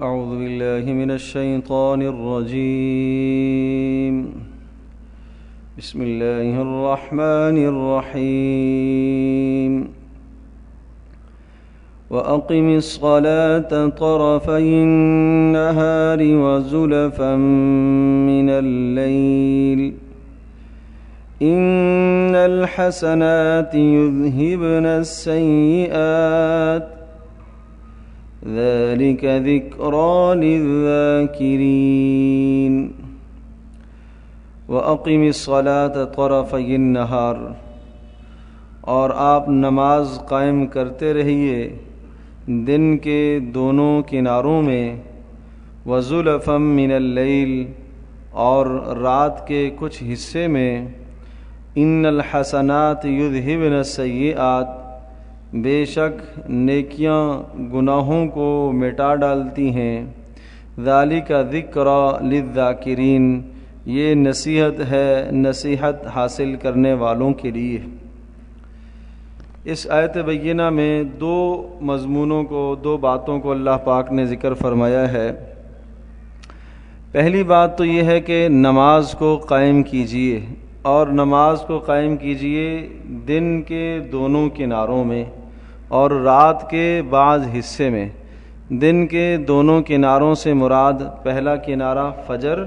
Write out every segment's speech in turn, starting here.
أعوذ بالله من الشيطان الرجيم. بسم الله الرحمن الرحيم. وأقم الصلاة طرفي النهار وزلفا من الليل إن الحسنات يذهبن السيئات ذلك ذكرى للذاكرين. وأقم الصلاة طرفي النهار، اور آپ نماز قائم کرتے رہیے دن کے دونوں کناروں میں، وزلفا من اللیل، اور رات کے کچھ حصے میں، ان الحسنات یذہبن السیئات، بے شک نیکیاں گناہوں کو مٹا ڈالتی ہیں، ذالک ذکری للذاکرین، یہ نصیحت ہے نصیحت حاصل کرنے والوں کے لیے۔ اس آیت بینہ میں دو مضمونوں کو، دو باتوں کو اللہ پاک نے ذکر فرمایا ہے۔ پہلی بات تو یہ ہے کہ نماز کو قائم کیجئے، اور نماز کو قائم کیجئے دن کے دونوں کناروں میں اور رات کے بعض حصے میں۔ دن کے دونوں کناروں سے مراد پہلا کنارہ فجر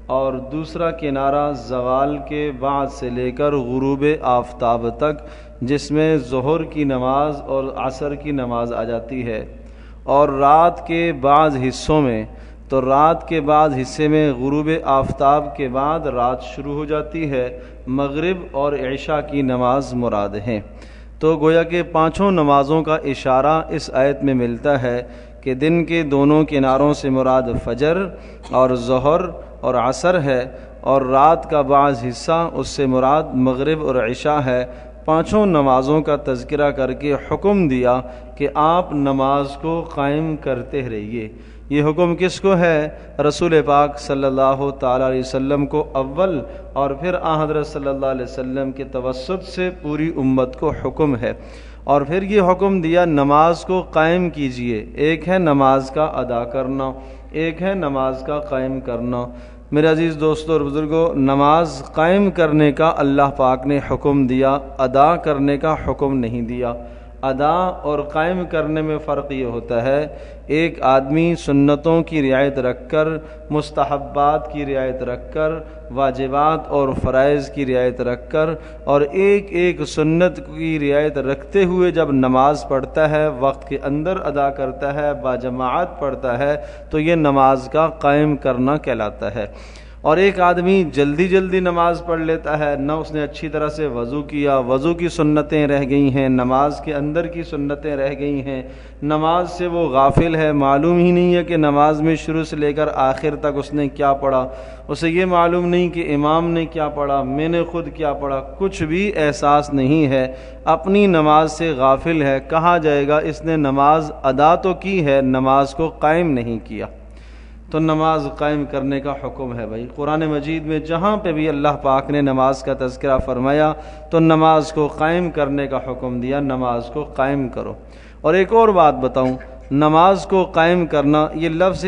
اور دوسرا کنارہ زوال کے بعد سے لے کر غروب آفتاب تک، جس میں ظہر کی نماز اور عصر کی نماز آ جاتی ہے۔ اور رات کے بعض حصوں میں، تو رات کے بعض حصے میں غروب آفتاب کے بعد رات شروع ہو جاتی ہے، مغرب اور عشاء کی نماز مراد ہیں۔ تو گویا کہ پانچوں نمازوں کا اشارہ اس آیت میں ملتا ہے کہ دن کے دونوں کناروں سے مراد فجر اور ظہر اور عصر ہے، اور رات کا بعض حصہ اس سے مراد مغرب اور عشاء ہے۔ پانچوں نمازوں کا تذکرہ کر کے حکم دیا کہ آپ نماز کو قائم کرتے رہیے۔ یہ حکم کس کو ہے؟ رسول پاک صلی اللہ تعالی علیہ وسلم کو اول، اور پھر حضرت صلی اللہ علیہ وسلم کے توسط سے پوری امت کو حکم ہے۔ اور پھر یہ حکم دیا نماز کو قائم کیجئے۔ ایک ہے نماز کا ادا کرنا، ایک ہے نماز کا قائم کرنا۔ میرے عزیز دوستوں اور بزرگوں، نماز قائم کرنے کا اللہ پاک نے حکم دیا، ادا کرنے کا حکم نہیں دیا۔ ادا اور قائم کرنے میں فرق یہ ہوتا ہے، ایک آدمی سنتوں کی رعایت رکھ کر، مستحبات کی رعایت رکھ کر، واجبات اور فرائض کی رعایت رکھ کر، اور ایک ایک سنت کی رعایت رکھتے ہوئے جب نماز پڑھتا ہے، وقت کے اندر ادا کرتا ہے، باجماعت پڑھتا ہے، تو یہ نماز کا قائم کرنا کہلاتا ہے۔ اور ایک آدمی جلدی جلدی نماز پڑھ لیتا ہے، نہ اس نے اچھی طرح سے وضو کیا، وضو کی سنتیں رہ گئی ہیں، نماز کے اندر کی سنتیں رہ گئی ہیں، نماز سے وہ غافل ہے، معلوم ہی نہیں ہے کہ نماز میں شروع سے لے کر آخر تک اس نے کیا پڑھا، اسے یہ معلوم نہیں کہ امام نے کیا پڑھا، میں نے خود کیا پڑھا، کچھ بھی احساس نہیں ہے، اپنی نماز سے غافل ہے۔ کہا جائے گا اس نے نماز ادا تو کی ہے، نماز کو قائم نہیں کیا۔ تو نماز قائم کرنے کا حکم ہے بھائی۔ قرآن مجید میں جہاں پہ بھی اللہ پاک نے نماز کا تذکرہ فرمایا تو نماز کو قائم کرنے کا حکم دیا، نماز کو قائم کرو۔ اور ایک اور بات بتاؤں، نماز کو قائم کرنا یہ لفظ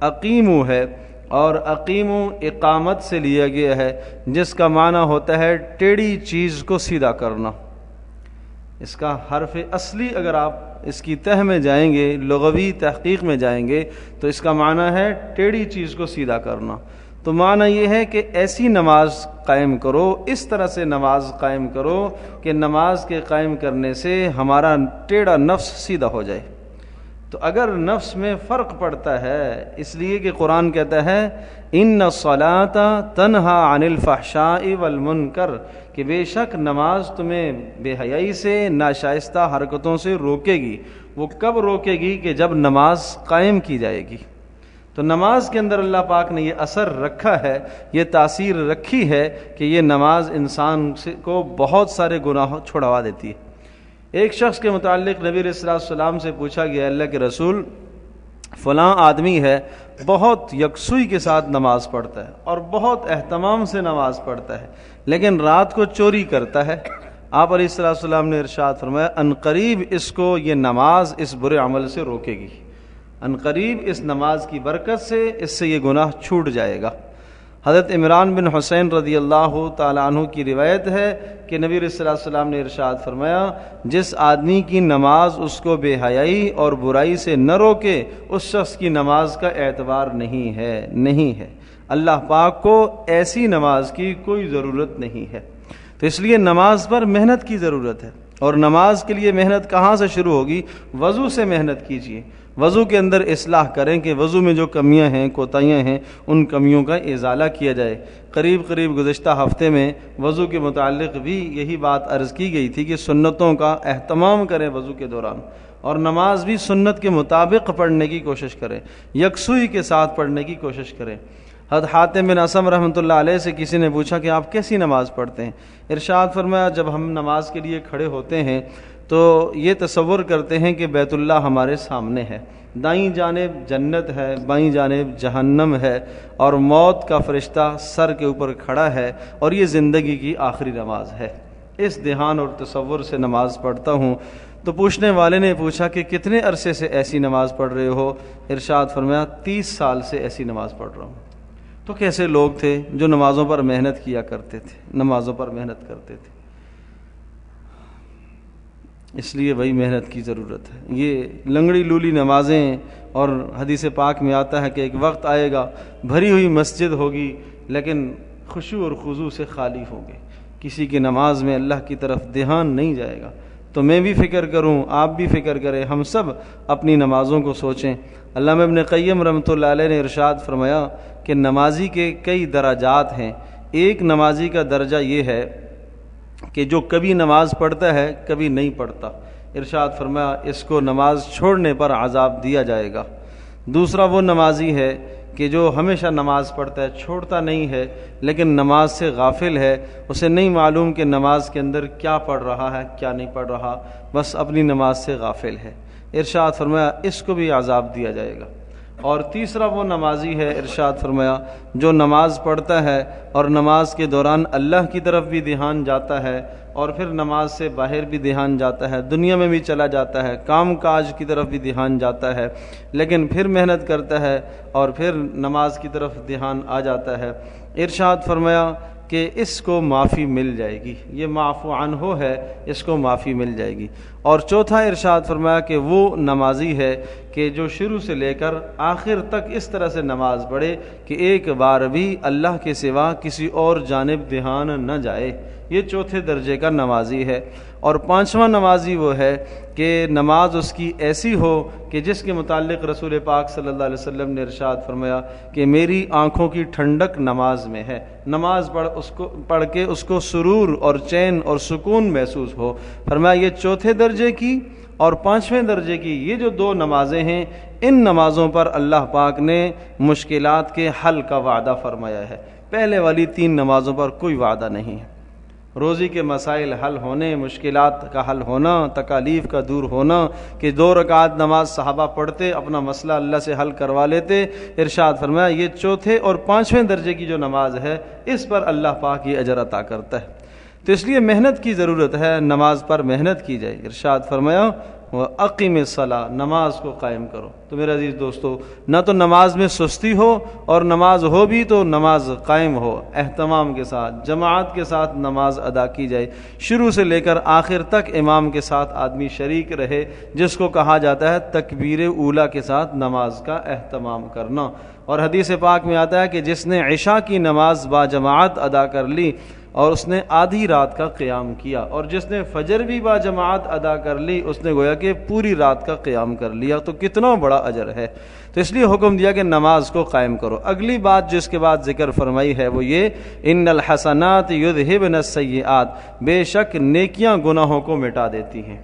اقیمو ہے، اور اقیمو اقامت سے لیا گیا ہے، جس کا معنی ہوتا ہے ٹیڑھی چیز کو سیدھا کرنا۔ اس کا حرف اصلی اگر آپ اس کی تہ میں جائیں گے، لغوی تحقیق میں جائیں گے، تو اس کا معنی ہے ٹیڑھی چیز کو سیدھا کرنا۔ تو معنی یہ ہے کہ ایسی نماز قائم کرو، اس طرح سے نماز قائم کرو کہ نماز کے قائم کرنے سے ہمارا ٹیڑھا نفس سیدھا ہو جائے۔ تو اگر نفس میں فرق پڑتا ہے، اس لیے کہ قرآن کہتا ہے ان الصلاۃ تنہی عن الفحشاء والمنکر، کہ بے شک نماز تمہیں بے حیائی سے، ناشائستہ حرکتوں سے روکے گی۔ وہ کب روکے گی؟ کہ جب نماز قائم کی جائے گی۔ تو نماز کے اندر اللہ پاک نے یہ اثر رکھا ہے، یہ تاثیر رکھی ہے کہ یہ نماز انسان کو بہت سارے گناہ چھڑوا دیتی ہے۔ ایک شخص کے متعلق نبی علیہ السلام سے پوچھا گیا، اللہ کے رسول، فلاں آدمی ہے، بہت یکسوئی کے ساتھ نماز پڑھتا ہے اور بہت اہتمام سے نماز پڑھتا ہے، لیکن رات کو چوری کرتا ہے۔ آپ علیہ السلام نے ارشاد فرمایا، ان قریب اس کو یہ نماز اس برے عمل سے روکے گی۔ ان قریب اس نماز کی برکت سے اس سے یہ گناہ چھوٹ جائے گا۔ حضرت عمران بن حسین رضی اللہ تعالیٰ عنہ کی روایت ہے کہ نبی صلی اللہ علیہ وسلم نے ارشاد فرمایا، جس آدمی کی نماز اس کو بے حیائی اور برائی سے نہ روکے اس شخص کی نماز کا اعتبار نہیں ہے۔ اللہ پاک کو ایسی نماز کی کوئی ضرورت نہیں ہے۔ تو اس لیے نماز پر محنت کی ضرورت ہے، اور نماز کے لیے محنت کہاں سے شروع ہوگی؟ وضو سے محنت کیجیے، وضو کے اندر اصلاح کریں کہ وضو میں جو کمیاں ہیں، کوتاہیاں ہیں، ان کمیوں کا ازالہ کیا جائے۔ قریب گزشتہ ہفتے میں وضو کے متعلق بھی یہی بات عرض کی گئی تھی کہ سنتوں کا اہتمام کریں وضو کے دوران، اور نماز بھی سنت کے مطابق پڑھنے کی کوشش کریں، یکسوئی کے ساتھ پڑھنے کی کوشش کریں۔ حضرت حاتم بن اسم رحمۃ اللہ علیہ سے کسی نے پوچھا کہ آپ کیسی نماز پڑھتے ہیں؟ ارشاد فرمایا، جب ہم نماز کے لیے کھڑے ہوتے ہیں تو یہ تصور کرتے ہیں کہ بیت اللہ ہمارے سامنے ہے، دائیں جانب جنت ہے، بائیں جانب جہنم ہے، اور موت کا فرشتہ سر کے اوپر کھڑا ہے، اور یہ زندگی کی آخری نماز ہے۔ اس دھیان اور تصور سے نماز پڑھتا ہوں۔ تو پوچھنے والے نے پوچھا کہ کتنے عرصے سے ایسی نماز پڑھ رہے ہو؟ ارشاد فرمایا، 30 سال سے ایسی نماز پڑھ رہا ہوں۔ تو کیسے لوگ تھے جو نمازوں پر محنت کیا کرتے تھے، نمازوں پر محنت کرتے تھے؟ اس لیے وہی محنت کی ضرورت ہے۔ یہ لنگڑی لولی نمازیں، اور حدیث پاک میں آتا ہے کہ ایک وقت آئے گا بھری ہوئی مسجد ہوگی لیکن خشوع اور خضوع سے خالی ہوگی، کسی کی نماز میں اللہ کی طرف دھیان نہیں جائے گا۔ تو میں بھی فکر کروں، آپ بھی فکر کریں، ہم سب اپنی نمازوں کو سوچیں۔ علامہ ابن قیم رحمۃ اللہ علیہ نے ارشاد فرمایا کہ نمازی کے کئی درجات ہیں۔ ایک نمازی کا درجہ یہ ہے کہ جو کبھی نماز پڑھتا ہے کبھی نہیں پڑھتا، ارشاد فرمایا اس کو نماز چھوڑنے پر عذاب دیا جائے گا۔ دوسرا وہ نمازی ہے کہ جو ہمیشہ نماز پڑھتا ہے، چھوڑتا نہیں ہے، لیکن نماز سے غافل ہے، اسے نہیں معلوم کہ نماز کے اندر کیا پڑھ رہا ہے کیا نہیں پڑھ رہا، بس اپنی نماز سے غافل ہے، ارشاد فرمایا اس کو بھی عذاب دیا جائے گا۔ اور تیسرا وہ نمازی ہے، ارشاد فرمایا جو نماز پڑھتا ہے اور نماز کے دوران اللہ کی طرف بھی دھیان جاتا ہے، اور پھر نماز سے باہر بھی دھیان جاتا ہے، دنیا میں بھی چلا جاتا ہے، کام کاج کی طرف بھی دھیان جاتا ہے، لیکن پھر محنت کرتا ہے اور پھر نماز کی طرف دھیان آ جاتا ہے۔ ارشاد فرمایا کہ اس کو معافی مل جائے گی، یہ معفو عنہ ہے، اس کو معافی مل جائے گی۔ اور چوتھا ارشاد فرمایا کہ وہ نمازی ہے کہ جو شروع سے لے کر آخر تک اس طرح سے نماز پڑھے کہ ایک بار بھی اللہ کے سوا کسی اور جانب دھیان نہ جائے، یہ چوتھے درجے کا نمازی ہے۔ اور پانچواں نمازی وہ ہے کہ نماز اس کی ایسی ہو کہ جس کے متعلق رسول پاک صلی اللہ علیہ وسلم نے ارشاد فرمایا کہ میری آنکھوں کی ٹھنڈک نماز میں ہے، نماز پڑھ کے اس کو سرور اور چین اور سکون محسوس ہو۔ فرمایا یہ چوتھے درجے کی اور پانچویں درجے کی یہ جو دو نمازیں ہیں، ان نمازوں پر اللہ پاک نے مشکلات کے حل کا وعدہ فرمایا ہے، پہلے والی 3 نمازوں پر کوئی وعدہ نہیں ہے۔ روزی کے مسائل حل ہونے، مشکلات کا حل ہونا، تکالیف کا دور ہونا، کہ 2 رکعت نماز صحابہ پڑھتے اپنا مسئلہ اللہ سے حل کروا لیتے، ارشاد فرمایا یہ چوتھے اور پانچویں درجے کی جو نماز ہے اس پر اللہ پاک یہ اجر عطا کرتا ہے۔ تو اس لیے محنت کی ضرورت ہے، نماز پر محنت کی جائے۔ ارشاد فرمایا وَأَقِمِ الصَّلَاةَ، نماز کو قائم کرو۔ تو میرے عزیز دوستو، نہ تو نماز میں سستی ہو، اور نماز ہو بھی تو نماز قائم ہو، اہتمام کے ساتھ جماعت کے ساتھ نماز ادا کی جائے، شروع سے لے کر آخر تک امام کے ساتھ آدمی شریک رہے، جس کو کہا جاتا ہے تکبیر اولیٰ کے ساتھ نماز کا اہتمام کرنا۔ اور حدیث پاک میں آتا ہے کہ جس نے عشاء کی نماز با جماعت ادا کر لی اور اس نے آدھی رات کا قیام کیا، اور جس نے فجر بھی با جماعت ادا کر لی اس نے گویا کہ پوری رات کا قیام کر لیا، تو کتنا بڑا اجر ہے۔ تو اس لیے حکم دیا کہ نماز کو قائم کرو۔ اگلی بات جس کے بعد ذکر فرمائی ہے وہ یہ، ان الحسنات یذہبن السیئات، بے شک نیکیاں گناہوں کو مٹا دیتی ہیں۔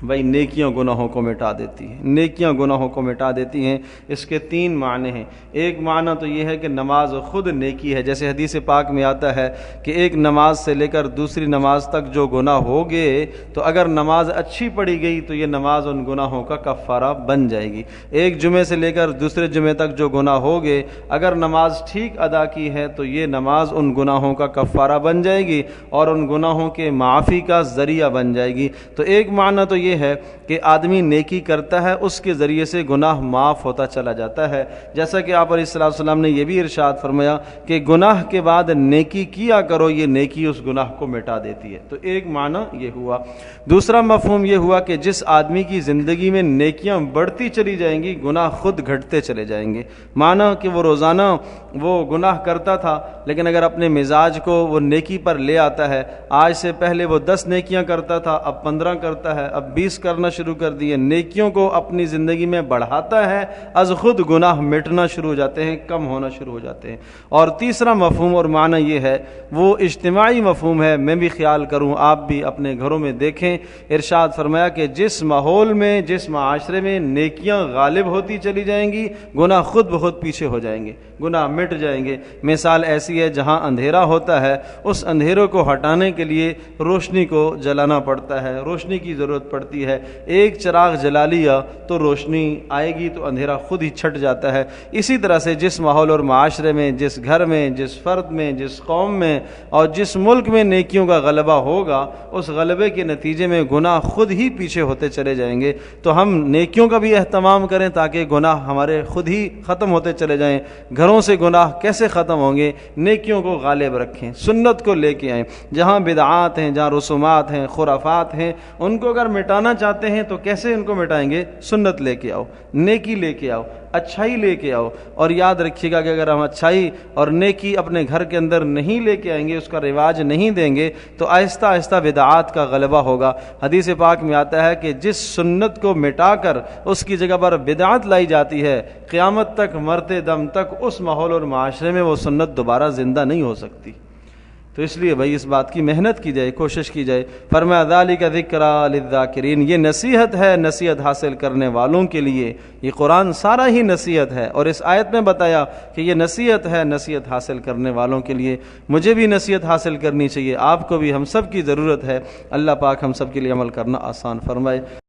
بھائی نیکیاں گناہوں کو مٹا دیتی ہیں، نیکیاں گناہوں کو مٹا دیتی ہیں۔ اس کے 3 معنی ہیں۔ ایک معنی تو یہ ہے کہ نماز خود نیکی ہے، جیسے حدیث پاک میں آتا ہے کہ ایک نماز سے لے کر دوسری نماز تک جو گناہ ہو گئے، تو اگر نماز اچھی پڑھی گئی تو یہ نماز ان گناہوں کا کفارہ بن جائے گی۔ ایک جمعے سے لے کر دوسرے جمعے تک جو گناہ ہو گئے، اگر نماز ٹھیک ادا کی ہے تو یہ نماز ان گناہوں کا کفارہ بن جائے گی اور ان گناہوں کے معافی کا ذریعہ بن جائے گی۔ تو ایک معنی تو یہ یہ ہے کہ آدمی نیکی کرتا ہے اس کے ذریعے سے گناہ معاف ہوتا چلا جاتا ہے، جیسا کہ آپ علیہ الصلوۃ والسلام نے یہ بھی ارشاد فرمایا کہ گناہ کے بعد نیکی کیا کرو، یہ نیکی اس گناہ کو مٹا دیتی ہے۔ تو ایک معنی یہ ہوا۔ دوسرا مفہوم یہ ہوا کہ جس آدمی کی زندگی میں نیکیاں بڑھتی چلی جائیں گی، گناہ خود گھٹتے چلے جائیں گے۔ معنی کہ وہ روزانہ وہ گناہ کرتا تھا، لیکن اگر اپنے مزاج کو وہ نیکی پر لے آتا ہے، آج سے پہلے وہ 10 نیکیاں کرتا تھا، اب 15 کرتا ہے، اب 20 کرنا شروع کر دیے، نیکیوں کو اپنی زندگی میں بڑھاتا ہے، از خود گناہ مٹنا شروع ہو جاتے ہیں، کم ہونا شروع ہو جاتے ہیں۔ اور تیسرا مفہوم اور معنی یہ ہے، وہ اجتماعی مفہوم ہے، میں بھی خیال کروں، آپ بھی اپنے گھروں میں دیکھیں۔ ارشاد فرمایا کہ جس ماحول میں، جس معاشرے میں نیکیاں غالب ہوتی چلی جائیں گی، گناہ خود بخود پیچھے ہو جائیں گے، گناہ مٹ جائیں گے۔ مثال ایسی ہے، جہاں اندھیرا ہوتا ہے اس اندھیروں کو ہٹانے کے لیے روشنی کو جلانا پڑتا ہے، روشنی کی ضرورت پڑتی ہے۔ ایک چراغ جلا لیا تو روشنی آئے گی تو اندھیرا خود ہی چھٹ جاتا ہے۔ اسی طرح سے جس ماحول اور معاشرے میں، جس گھر میں، جس فرد میں، جس قوم میں اور جس ملک میں نیکیوں کا غلبہ ہوگا، اس غلبے کے نتیجے میں گناہ خود ہی پیچھے ہوتے چلے جائیں گے۔ تو ہم نیکیوں کا بھی اہتمام کریں تاکہ گناہ ہمارے خود ہی ختم ہوتے چلے جائیں۔ گھروں سے گناہ کیسے ختم ہوں گے؟ نیکیوں کو غالب رکھیں، سنت کو لے کے آئیں۔ جہاں بدعات ہیں، جہاں رسومات ہیں، خرافات ہیں، ان کو اگر مٹانا چاہتے ہیں تو کیسے ان کو مٹائیں گے؟ سنت لے کے آؤ، نیکی لے کے آؤ، اچھائی لے کے آؤ۔ اور یاد رکھیے گا کہ اگر ہم اچھائی اور نیکی اپنے گھر کے اندر نہیں لے کے آئیں گے، اس کا رواج نہیں دیں گے، تو آہستہ آہستہ بدعات کا غلبہ ہوگا۔ حدیث پاک میں آتا ہے کہ جس سنت کو مٹا کر اس کی جگہ پر بدعت لائی جاتی ہے، قیامت تک، مرتے دم تک اس ماحول اور معاشرے میں وہ سنت دوبارہ زندہ نہیں ہو سکتی۔ تو اس لیے بھائی اس بات کی محنت کی جائے، کوشش کی جائے۔ فرمایا ذالک ذکریٰ للذاکرین، یہ نصیحت ہے نصیحت حاصل کرنے والوں کے لیے۔ یہ قرآن سارا ہی نصیحت ہے، اور اس آیت میں بتایا کہ یہ نصیحت ہے نصیحت حاصل کرنے والوں کے لیے۔ مجھے بھی نصیحت حاصل کرنی چاہیے، آپ کو بھی، ہم سب کی ضرورت ہے۔ اللہ پاک ہم سب کے لیے عمل کرنا آسان فرمائے۔